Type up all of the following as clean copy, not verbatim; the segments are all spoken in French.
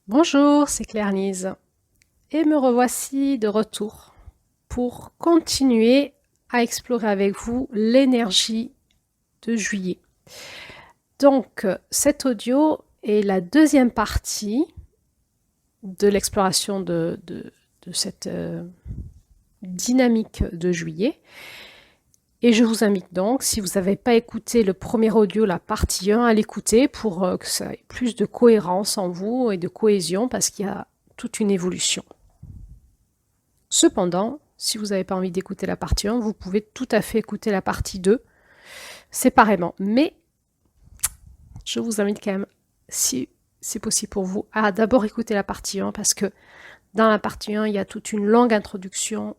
Bonjour, c'est Claire-Lise et me revoici de retour pour continuer à explorer avec vous l'énergie de juillet. Donc, cet audio est la deuxième partie de l'exploration de cette dynamique de juillet. Et je vous invite donc, si vous n'avez pas écouté le premier audio, la partie 1, à l'écouter pour que ça ait plus de cohérence en vous et de cohésion parce qu'il y a toute une évolution. Cependant, si vous n'avez pas envie d'écouter la partie 1, vous pouvez tout à fait écouter la partie 2 séparément. Mais je vous invite quand même, si c'est possible pour vous, à d'abord écouter la partie 1 parce que dans la partie 1, il y a toute une longue introduction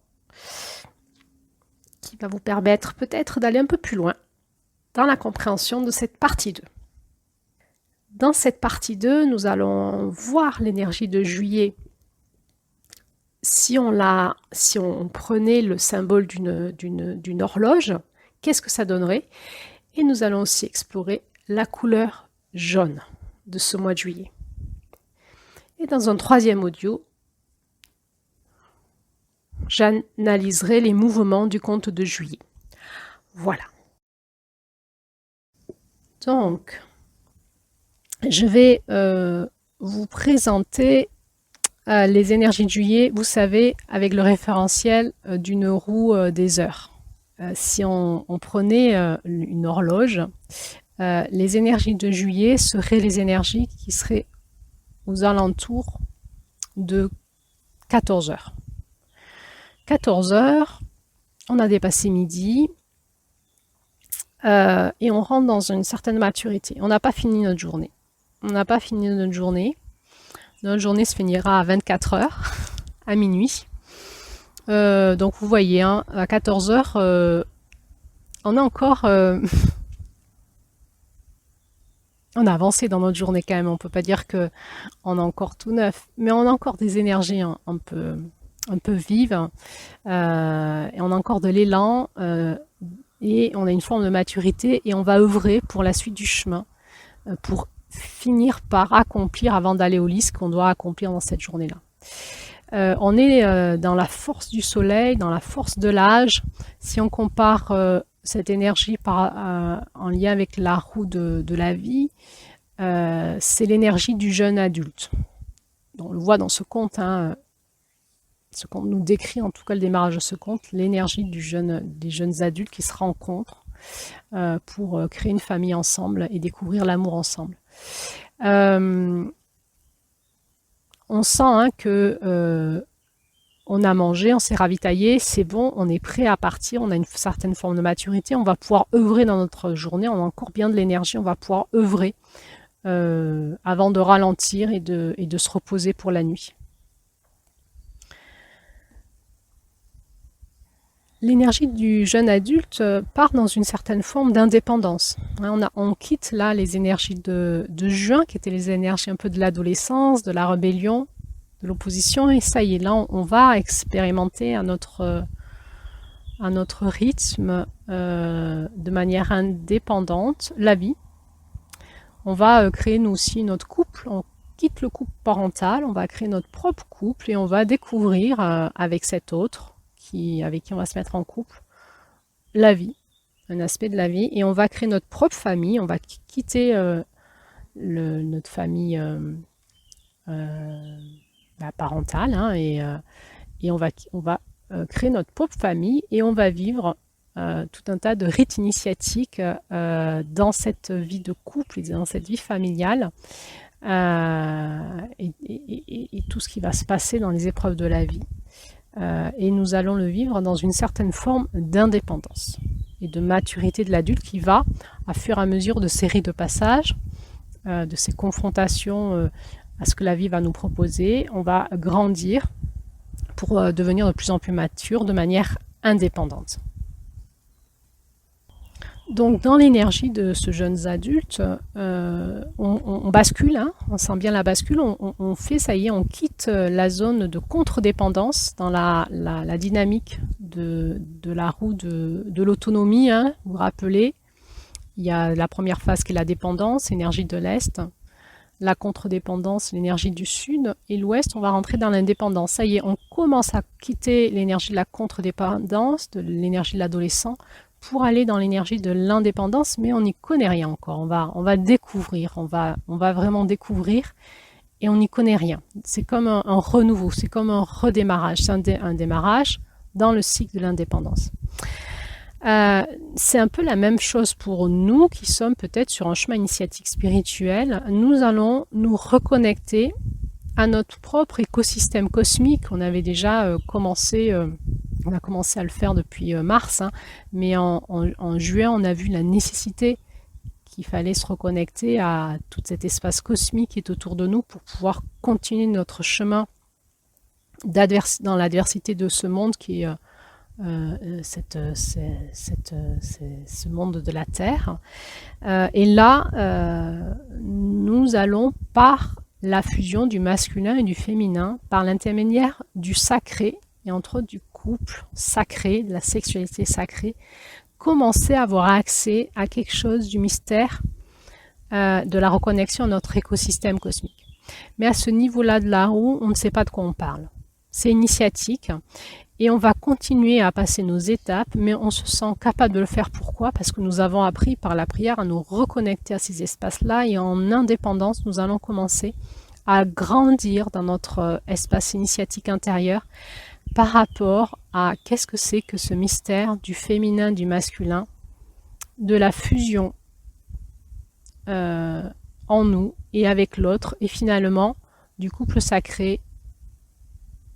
qui va vous permettre peut-être d'aller un peu plus loin dans la compréhension de cette partie 2. Dans cette partie 2, nous allons voir l'énergie de juillet. Si on prenait le symbole d'une horloge, qu'est-ce que ça donnerait? Et nous allons aussi explorer la couleur jaune de ce mois de juillet. Et dans un troisième audio, j'analyserai les mouvements du compte de juillet. Voilà. Donc, je vais vous présenter les énergies de juillet, vous savez, avec le référentiel d'une roue des heures. Si on prenait une horloge, les énergies de juillet seraient les énergies qui seraient aux alentours de 14 heures. 14 heures, on a dépassé midi et on rentre dans une certaine maturité. On n'a pas fini notre journée. Notre journée se finira à 24 heures, à minuit. Donc vous voyez, hein, à 14 heures, on a encore... on a avancé dans notre journée quand même. On ne peut pas dire qu'on a encore tout neuf, mais on a encore des énergies un peu vives. Et on a encore de l'élan. Et on a une forme de maturité. Et on va œuvrer pour la suite du chemin. Pour finir par accomplir, avant d'aller au lit, ce qu'on doit accomplir dans cette journée-là. On est dans la force du soleil, dans la force de l'âge. Si on compare cette énergie en lien avec la roue de la vie, c'est l'énergie du jeune adulte. On le voit dans ce conte, hein, ce conte nous décrit en tout cas le démarrage de ce conte, l'énergie des jeunes adultes qui se rencontrent pour créer une famille ensemble et découvrir l'amour ensemble. On sent hein, que on a mangé, on s'est ravitaillé, c'est bon, on est prêt à partir, on a une certaine forme de maturité, on va pouvoir œuvrer dans notre journée, on a encore bien de l'énergie, on va pouvoir œuvrer avant de ralentir et de se reposer pour la nuit. L'énergie du jeune adulte part dans une certaine forme d'indépendance. On quitte là les énergies de juin, qui étaient les énergies un peu de l'adolescence, de la rébellion, de l'opposition, et ça y est, là on va expérimenter à notre rythme, de manière indépendante, la vie. On va créer nous aussi notre couple, on quitte le couple parental, on va créer notre propre couple et on va découvrir avec cet autre, avec qui on va se mettre en couple, la vie, un aspect de la vie, et on va créer notre propre famille, on va quitter notre famille parentale, hein, et on va créer notre propre famille et on va vivre tout un tas de rites initiatiques dans cette vie de couple et dans cette vie familiale et tout ce qui va se passer dans les épreuves de la vie. Et nous allons le vivre dans une certaine forme d'indépendance et de maturité de l'adulte qui va, à fur et à mesure de ces rites de passage, de ces confrontations à ce que la vie va nous proposer, on va grandir pour devenir de plus en plus mature de manière indépendante. Donc dans l'énergie de ce jeune adulte, on bascule, hein, on sent bien la bascule, on fait, ça y est, on quitte la zone de contre-dépendance dans la dynamique de la roue de l'autonomie. Hein, vous vous rappelez, il y a la première phase qui est la dépendance, énergie de l'Est. la contre-dépendance, l'énergie du Sud, et l'Ouest, on va rentrer dans l'indépendance. Ça y est, on commence à quitter l'énergie de la contre-dépendance, de l'énergie de l'adolescent, pour aller dans l'énergie de l'indépendance, mais on n'y connaît rien encore. On va découvrir, on va vraiment découvrir, et on n'y connaît rien. C'est comme un renouveau, c'est comme un redémarrage, c'est un démarrage dans le cycle de l'indépendance. C'est un peu la même chose pour nous qui sommes peut-être sur un chemin initiatique spirituel. Nous allons nous reconnecter à notre propre écosystème cosmique. On avait déjà commencé, on a commencé à le faire depuis mars, hein, mais en juin, on a vu la nécessité qu'il fallait se reconnecter à tout cet espace cosmique qui est autour de nous pour pouvoir continuer notre chemin dans l'adversité de ce monde qui est ce monde de la Terre. Et là, nous allons par la fusion du masculin et du féminin, par l'intermédiaire du sacré, et entre autres du couple sacré, de la sexualité sacrée, commencer à avoir accès à quelque chose du mystère de la reconnexion à notre écosystème cosmique. Mais à ce niveau-là de la roue, on ne sait pas de quoi on parle. C'est initiatique. Et on va continuer à passer nos étapes, mais on se sent capable de le faire. Pourquoi? Parce que nous avons appris par la prière à nous reconnecter à ces espaces-là, et en indépendance, nous allons commencer à grandir dans notre espace initiatique intérieur par rapport à qu'est-ce que c'est que ce mystère du féminin, du masculin, de la fusion en nous et avec l'autre, et finalement du couple sacré,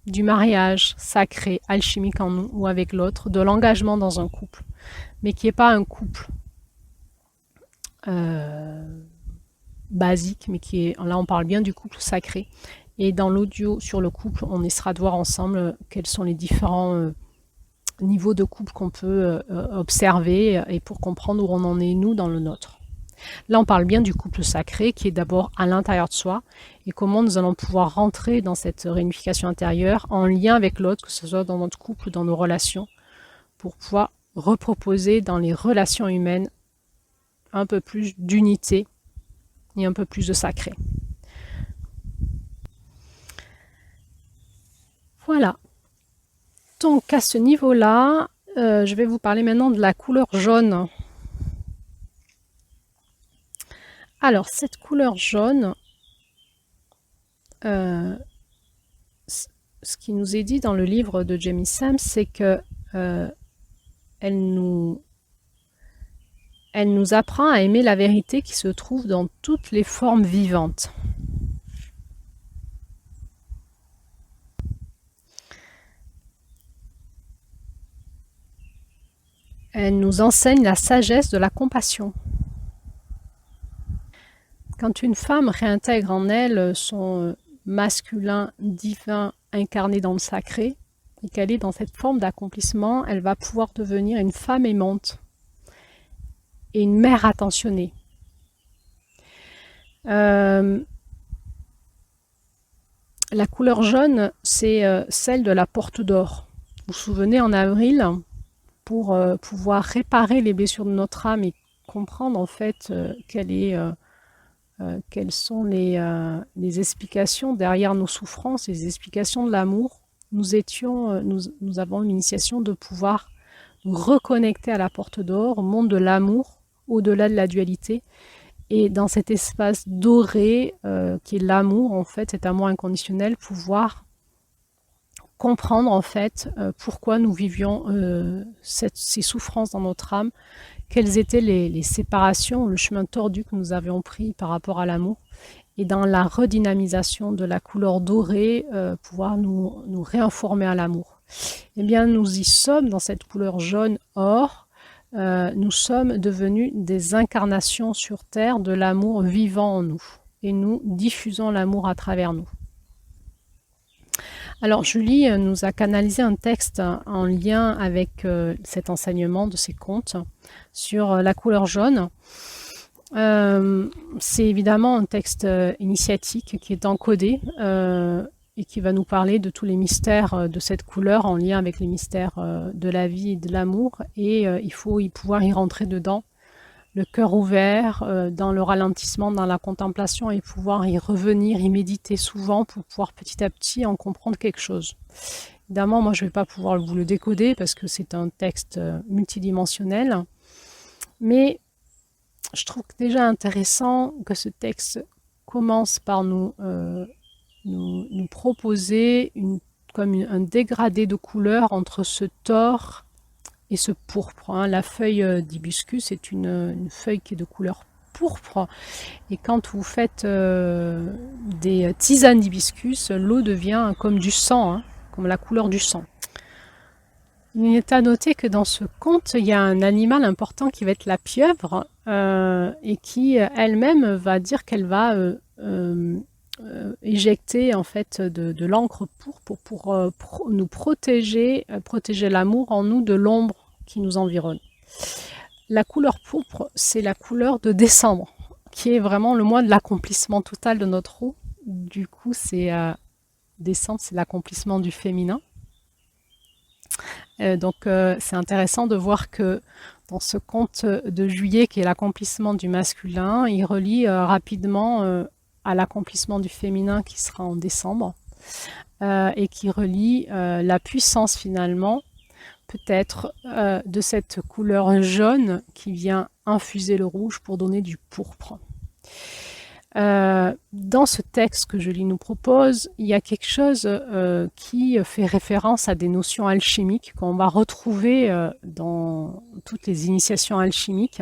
du mariage sacré, alchimique en nous ou avec l'autre, de l'engagement dans un couple, mais qui n'est pas un couple basique, mais qui est, là on parle bien du couple sacré. Et dans l'audio sur le couple, on essaiera de voir ensemble quels sont les différents niveaux de couple qu'on peut observer, et pour comprendre où on en est nous dans le nôtre. Là, on parle bien du couple sacré qui est d'abord à l'intérieur de soi, et comment nous allons pouvoir rentrer dans cette réunification intérieure en lien avec l'autre, que ce soit dans notre couple, dans nos relations, pour pouvoir reproposer dans les relations humaines un peu plus d'unité et un peu plus de sacré. Voilà. Donc à ce niveau-là, je vais vous parler maintenant de la couleur jaune. Alors, cette couleur jaune, ce qui nous est dit dans le livre de Jamie Sams, c'est que elle nous apprend à aimer la vérité qui se trouve dans toutes les formes vivantes. Elle nous enseigne la sagesse de la compassion. Quand une femme réintègre en elle son masculin divin incarné dans le sacré, et qu'elle est dans cette forme d'accomplissement, elle va pouvoir devenir une femme aimante et une mère attentionnée. La couleur jaune, c'est celle de la porte d'or. Vous vous souvenez, en avril, pour pouvoir réparer les blessures de notre âme et comprendre en fait quelles sont les explications derrière nos souffrances, les explications de l'amour. Nous avons une initiation de pouvoir nous reconnecter à la porte d'or, au monde de l'amour, au-delà de la dualité. Et dans cet espace doré qui est l'amour, en fait, cet amour inconditionnel, pouvoir comprendre en fait pourquoi nous vivions ces souffrances dans notre âme, quelles étaient les séparations, le chemin tordu que nous avions pris par rapport à l'amour, et dans la redynamisation de la couleur dorée, pouvoir nous réinformer à l'amour. Eh bien, nous y sommes dans cette couleur jaune or. Nous sommes devenus des incarnations sur Terre de l'amour vivant en nous, et nous diffusons l'amour à travers nous. Alors Julie nous a canalisé un texte en lien avec cet enseignement de ces contes sur la couleur jaune. C'est évidemment un texte initiatique qui est encodé et qui va nous parler de tous les mystères de cette couleur en lien avec les mystères de la vie et de l'amour, et il faut pouvoir y rentrer dedans le cœur ouvert, dans le ralentissement, dans la contemplation, et pouvoir y revenir, y méditer souvent pour pouvoir petit à petit en comprendre quelque chose. Évidemment, moi je ne vais pas pouvoir vous le décoder parce que c'est un texte multidimensionnel, mais je trouve déjà intéressant que ce texte commence par nous proposer un dégradé de couleur entre ce tord et ce pourpre. La feuille d'hibiscus est une feuille qui est de couleur pourpre, et quand vous faites des tisanes d'hibiscus, l'eau devient comme du sang, comme la couleur du sang. Il est à noter que dans ce conte, il y a un animal important qui va être la pieuvre, et qui elle-même va dire qu'elle va éjecter en fait de l'encre pourpre pour nous protéger l'amour en nous de l'ombre qui nous environne. La couleur pourpre, c'est la couleur de décembre, qui est vraiment le mois de l'accomplissement total de notre eau. Du coup, décembre, c'est l'accomplissement du féminin. Donc c'est intéressant de voir que dans ce conte de juillet, qui est l'accomplissement du masculin, il relie rapidement à l'accomplissement du féminin qui sera en décembre, et qui relie la puissance finalement peut-être de cette couleur jaune qui vient infuser le rouge pour donner du pourpre. Dans ce texte que Julie nous propose, il y a quelque chose qui fait référence à des notions alchimiques qu'on va retrouver dans toutes les initiations alchimiques,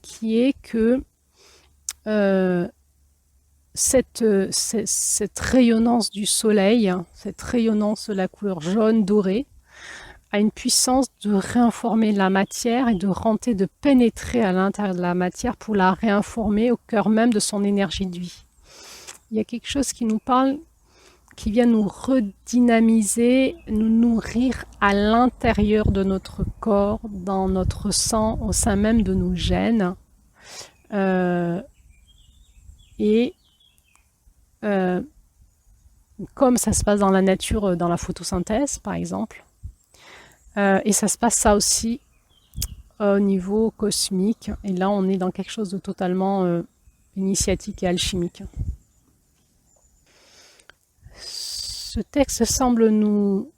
qui est que cette rayonnance du soleil, cette rayonnance de la couleur jaune dorée, a une puissance de réinformer la matière et de rentrer, de pénétrer à l'intérieur de la matière pour la réinformer au cœur même de son énergie de vie. Il y a quelque chose qui nous parle, qui vient nous redynamiser, nous nourrir à l'intérieur de notre corps, dans notre sang, au sein même de nos gènes. Comme ça se passe dans la nature, dans la photosynthèse par exemple, et ça se passe ça aussi au niveau cosmique, et là on est dans quelque chose de totalement initiatique et alchimique. Ce texte semble nous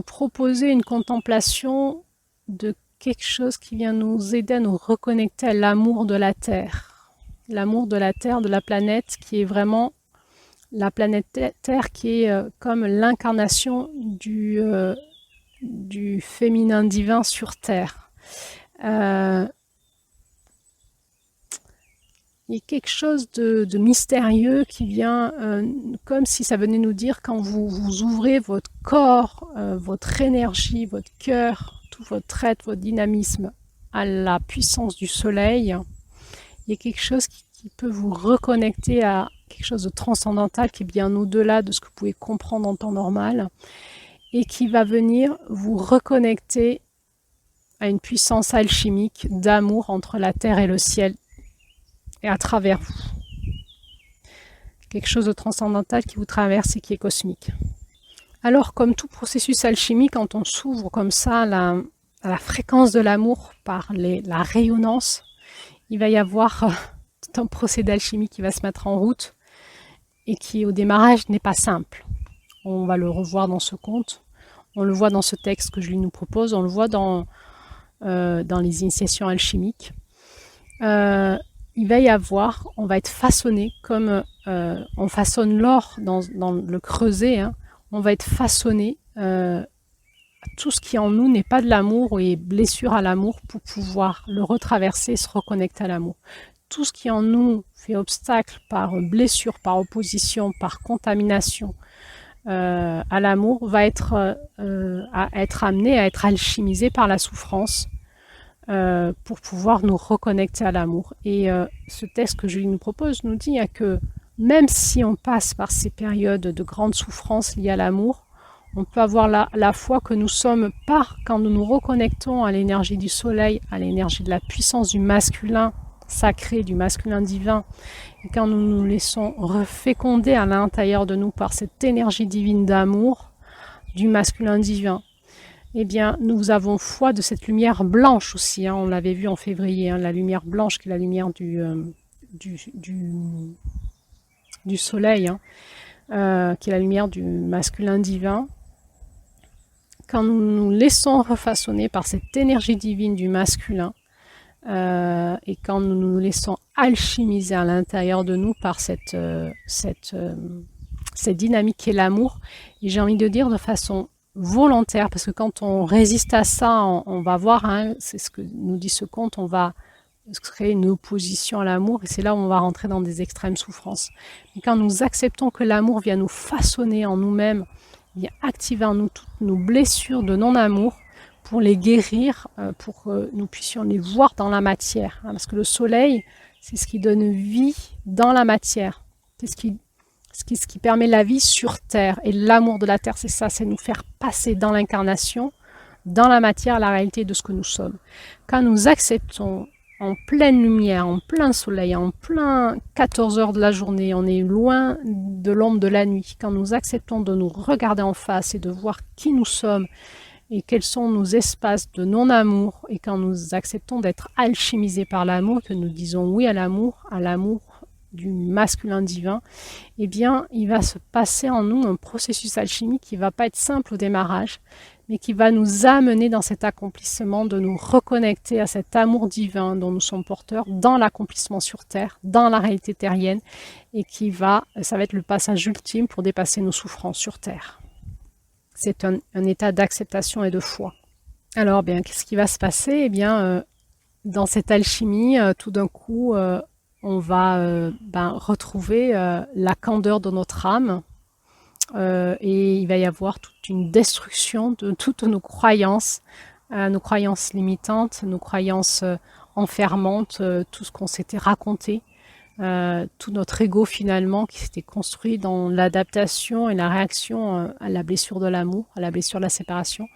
proposer une contemplation de quelque chose qui vient nous aider à nous reconnecter à l'amour de la Terre. L'amour de la Terre, de la planète, qui est vraiment la planète Terre, qui est comme l'incarnation du féminin divin sur Terre. Il y a quelque chose de mystérieux qui vient, comme si ça venait nous dire, quand vous ouvrez votre corps, votre énergie, votre cœur, tout votre être, votre dynamisme à la puissance du soleil, il y a quelque chose qui peut vous reconnecter à quelque chose de transcendantal qui est bien au-delà de ce que vous pouvez comprendre en temps normal, et qui va venir vous reconnecter à une puissance alchimique d'amour entre la terre et le ciel, et à travers vous. Quelque chose de transcendantal qui vous traverse et qui est cosmique. Alors, comme tout processus alchimique, quand on s'ouvre comme ça à la fréquence de l'amour par la rayonnance, il va y avoir tout un procédé alchimique qui va se mettre en route, et qui au démarrage n'est pas simple. On va le revoir dans ce conte, on le voit dans ce texte que je lui nous propose, on le voit dans les initiations alchimiques. Il va y avoir, on va être façonné comme on façonne l'or dans le creuset, on va être façonné, tout ce qui en nous n'est pas de l'amour ou est blessure à l'amour, pour pouvoir le retraverser et se reconnecter à l'amour. Tout ce qui en nous fait obstacle par blessure, par opposition, par contamination à l'amour, va être amené à être alchimisé par la souffrance, pour pouvoir nous reconnecter à l'amour. Et ce texte que Julie nous propose nous dit que même si on passe par ces périodes de grande souffrance liées à l'amour, on peut avoir la foi que nous sommes, quand nous nous reconnectons à l'énergie du soleil, à l'énergie de la puissance du masculin sacré, du masculin divin, et quand nous nous laissons reféconder à l'intérieur de nous par cette énergie divine d'amour du masculin divin, eh bien, nous avons foi de cette lumière blanche aussi, hein, on l'avait vu en février, hein, la lumière blanche qui est la lumière du, du, du soleil, hein, qui est la lumière du masculin divin. Quand nous nous laissons refaçonner par cette énergie divine du masculin, et quand nous nous laissons alchimiser à l'intérieur de nous par cette dynamique qui est l'amour, et j'ai envie de dire de façon volontaire, parce que quand on résiste à ça, on va voir, hein, c'est ce que nous dit ce conte, on va créer une opposition à l'amour, et c'est là où on va rentrer dans des extrêmes souffrances. Mais quand nous acceptons que l'amour vient nous façonner en nous-mêmes, vient activer en nous toutes nos blessures de non-amour, pour les guérir, pour que nous puissions les voir dans la matière. Parce que le soleil, c'est ce qui donne vie dans la matière. C'est ce qui permet la vie sur Terre. Et l'amour de la Terre, c'est ça, c'est nous faire passer dans l'incarnation, dans la matière, la réalité de ce que nous sommes. Quand nous acceptons en pleine lumière, en plein soleil, en plein 14 heures de la journée, on est loin de l'ombre de la nuit. Quand nous acceptons de nous regarder en face et de voir qui nous sommes, et quels sont nos espaces de non-amour, et quand nous acceptons d'être alchimisés par l'amour, que nous disons oui à l'amour du masculin divin, eh bien, il va se passer en nous un processus alchimique qui ne va pas être simple au démarrage, mais qui va nous amener dans cet accomplissement de nous reconnecter à cet amour divin dont nous sommes porteurs dans l'accomplissement sur Terre, dans la réalité terrienne, et ça va être le passage ultime pour dépasser nos souffrances sur Terre. C'est un état d'acceptation et de foi. Alors, bien, qu'est-ce qui va se passer? Eh bien, dans cette alchimie, tout d'un coup, on va retrouver la candeur de notre âme, et il va y avoir toute une destruction de toutes nos croyances limitantes, nos croyances enfermantes, tout ce qu'on s'était raconté. Tout notre ego finalement qui s'était construit dans l'adaptation et la réaction à la blessure de l'amour, à la blessure de la séparation.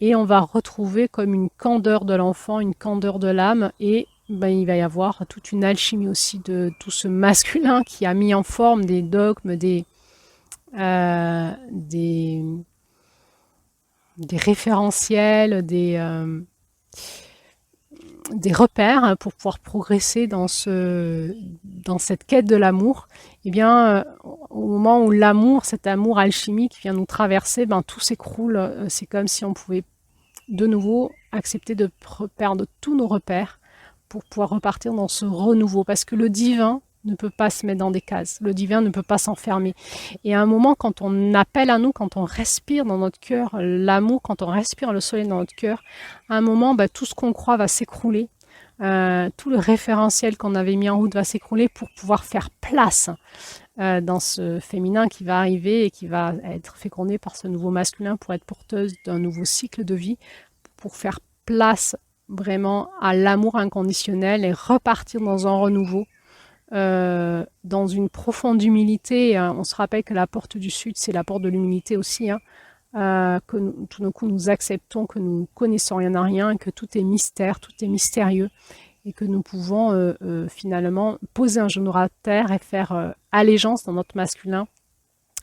Et on va retrouver comme une candeur de l'enfant, une candeur de l'âme, et il va y avoir toute une alchimie aussi de tout ce masculin qui a mis en forme des dogmes, des référentiels, des repères pour pouvoir progresser dans cette quête de l'amour. Eh bien, au moment où cet amour alchimique vient nous traverser, tout s'écroule. C'est comme si on pouvait de nouveau accepter de perdre tous nos repères pour pouvoir repartir dans ce renouveau. Parce que le divin ne peut pas se mettre dans des cases. Le divin ne peut pas s'enfermer. Et à un moment, quand on appelle à nous, quand on respire dans notre cœur l'amour, quand on respire le soleil dans notre cœur, à un moment, tout ce qu'on croit va s'écrouler. Tout le référentiel qu'on avait mis en route va s'écrouler pour pouvoir faire place dans ce féminin qui va arriver et qui va être fécondé par ce nouveau masculin pour être porteuse d'un nouveau cycle de vie, pour faire place vraiment à l'amour inconditionnel et repartir dans un renouveau. Dans une profonde humilité, on se rappelle que la porte du Sud, c'est la porte de l'humilité aussi, que tout d'un coup nous acceptons que nous connaissons rien à rien, que tout est mystère, tout est mystérieux, et que nous pouvons finalement poser un genou à terre et faire allégeance dans notre masculin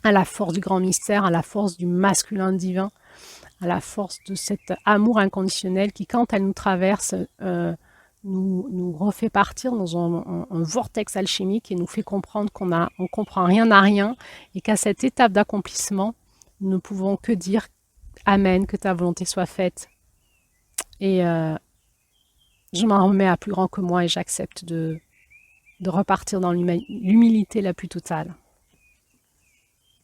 à la force du grand mystère, à la force du masculin divin, à la force de cet amour inconditionnel qui, quand elle nous traverse, nous refait partir dans un vortex alchimique et nous fait comprendre qu'on comprend rien à rien, et qu'à cette étape d'accomplissement, nous ne pouvons que dire Amen, que ta volonté soit faite. Et je m'en remets à plus grand que moi et j'accepte de repartir dans l'humilité la plus totale.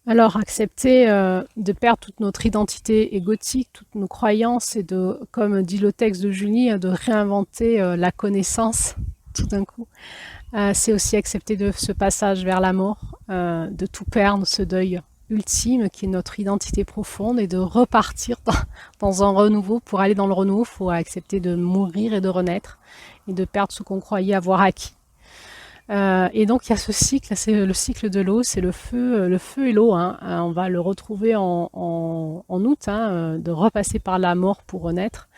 Alors, accepter de perdre toute notre identité égotique, toutes nos croyances, et de, comme dit le texte de Julie, de réinventer la connaissance tout d'un coup. C'est aussi accepter de ce passage vers la mort, de tout perdre, ce deuil ultime qui est notre identité profonde, et de repartir dans un renouveau. Pour aller dans le renouveau, il faut accepter de mourir et de renaître, et de perdre ce qu'on croyait avoir acquis. Et donc il y a ce cycle, c'est le cycle de l'eau, c'est le feu et l'eau. On va le retrouver en août, de repasser par la mort pour renaître.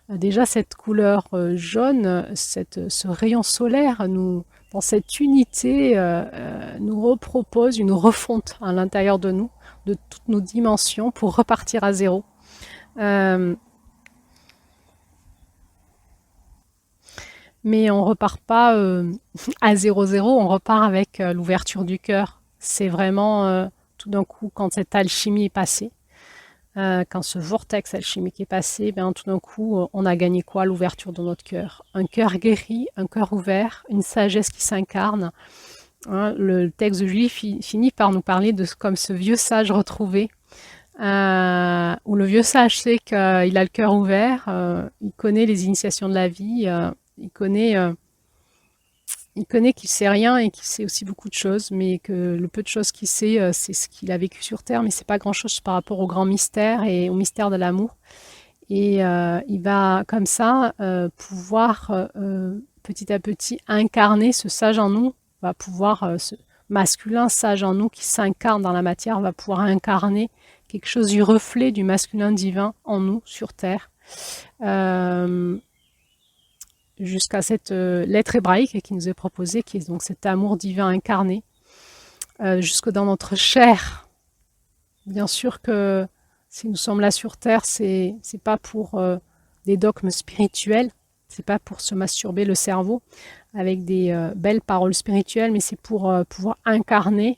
Déjà cette couleur jaune, ce rayon solaire, dans cette unité, nous repropose une refonte à l'intérieur de nous, de toutes nos dimensions, pour repartir à zéro. Euh, mais on repart pas à 0-0, on repart avec l'ouverture du cœur. C'est vraiment tout d'un coup, quand cette alchimie est passée, quand ce vortex alchimique est passé, ben, tout d'un coup, on a gagné quoi? L'ouverture de notre cœur. Un cœur guéri, un cœur ouvert, une sagesse qui s'incarne. Hein, le texte de Julie finit par nous parler de comme ce vieux sage retrouvé, où le vieux sage sait qu'il a le cœur ouvert, il connaît les initiations de la vie, il connaît qu'il sait rien et qu'il sait aussi beaucoup de choses, mais que le peu de choses qu'il sait, c'est ce qu'il a vécu sur Terre, mais c'est pas grand-chose par rapport au grand mystère et au mystère de l'amour. Et il va comme ça pouvoir petit à petit incarner ce sage en nous, va pouvoir ce masculin sage en nous qui s'incarne dans la matière, va pouvoir incarner quelque chose du reflet du masculin divin en nous sur Terre. Euh, Jusqu'à cette lettre hébraïque qui nous est proposée, qui est donc cet amour divin incarné, jusque dans notre chair. Bien sûr que si nous sommes là sur Terre, c'est pas pour des dogmes spirituels, c'est pas pour se masturber le cerveau avec des belles paroles spirituelles, mais c'est pour pouvoir incarner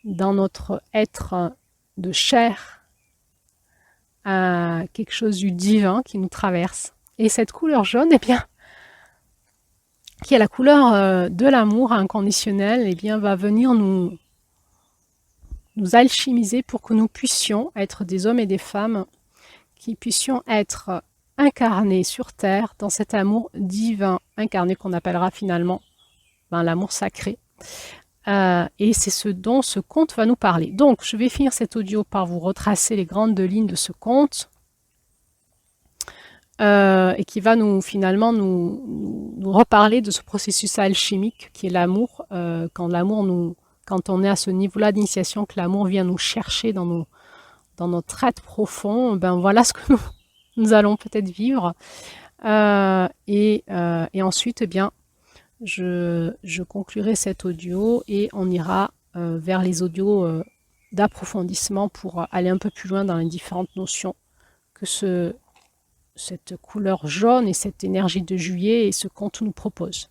dans notre être de chair quelque chose du divin qui nous traverse. Et cette couleur jaune, eh bien, qui est la couleur de l'amour inconditionnel, eh bien, va venir nous alchimiser pour que nous puissions être des hommes et des femmes qui puissions être incarnés sur Terre dans cet amour divin incarné qu'on appellera finalement l'amour sacré. Et c'est ce dont ce conte va nous parler. Donc, je vais finir cet audio par vous retracer les grandes lignes de ce conte et qui va finalement nous reparler de ce processus alchimique qui est l'amour. Quand on est à ce niveau-là d'initiation, que l'amour vient nous chercher dans notre être profond, ben voilà ce que nous allons peut-être vivre. Et ensuite, eh bien, je conclurai cet audio et on ira vers les audios d'approfondissement pour aller un peu plus loin dans les différentes notions que cette couleur jaune et cette énergie de juillet et ce conte nous propose.